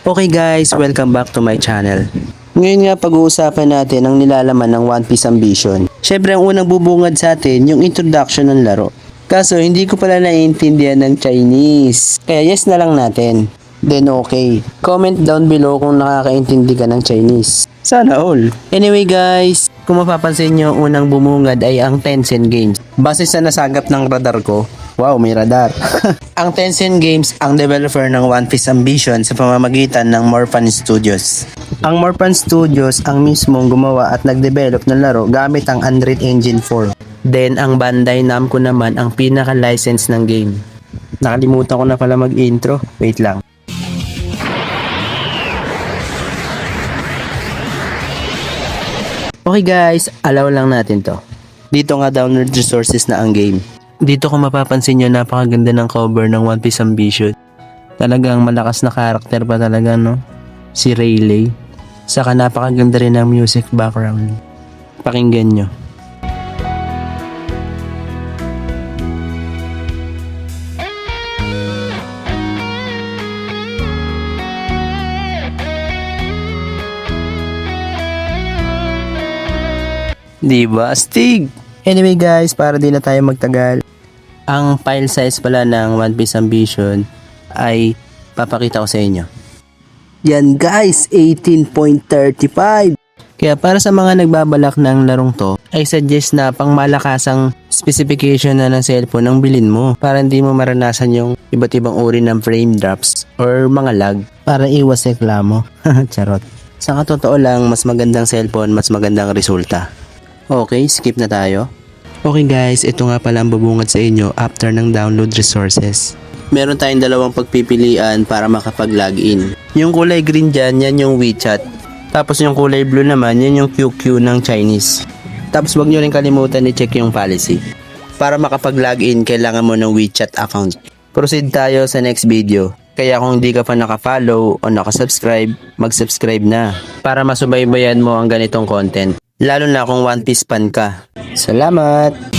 Okay guys, welcome back to my channel. Ngayon nga pag-uusapan natin ang nilalaman ng One Piece Ambition. Syempre ang unang bubungad sa atin yung introduction ng laro. Kaso hindi ko pala naiintindihan ng Chinese. Kaya yes na lang natin. Then okay. Comment down below kung nakakaintindi ka ng Chinese. Sana all. Anyway guys, kung mapapansin nyo, unang bumungad ay ang Tencent Games. Base sa nasagap ng radar ko, wow, may radar. Ang Tencent Games ang developer ng One Piece Ambition sa pamamagitan ng Morphan Studios. Ang Morphan Studios ang mismong gumawa at nag-develop ng laro gamit ang Unreal Engine 4. Then ang Bandai Namco naman ang pinaka-license ng game. Nakalimutan ko na pala mag-intro. Wait lang. Okay guys, allow lang natin to. Dito nga download resources na ang game. Dito kung mapapansin nyo, napakaganda ng cover ng One Piece Ambition. Talagang malakas na karakter pa talaga, no? Si Rayleigh. Saka napakaganda rin ng music background. Pakinggan nyo. Diba? Astig! Anyway guys, para di na tayo magtagal, ang file size pala ng One Piece Ambition ay papakita ko sa inyo. Yan guys, 18.35. Kaya para sa mga nagbabalak ng larong to, ay suggest na pang malakasang specification na ng cellphone ang bilin mo para hindi mo maranasan yung iba't ibang uri ng frame drops or mga lag para iwas reklamo. Charot. Sa katotoo lang, mas magandang cellphone, mas magandang resulta. Okay, skip na tayo. Okay guys, ito nga pala ang bubungad sa inyo after ng download resources. Meron tayong dalawang pagpipilian para makapag-login. Yung kulay green dyan, yan yung WeChat. Tapos yung kulay blue naman, yan yung QQ ng Chinese. Tapos wag nyo rin kalimutan i-check yung policy. Para makapag-login, kailangan mo ng WeChat account. Proceed tayo sa next video. Kaya kung hindi ka pa naka-follow o naka-subscribe, mag-subscribe na. Para masubaybayan mo ang ganitong content. Lalo na kung One Piece fan ka. Salamat!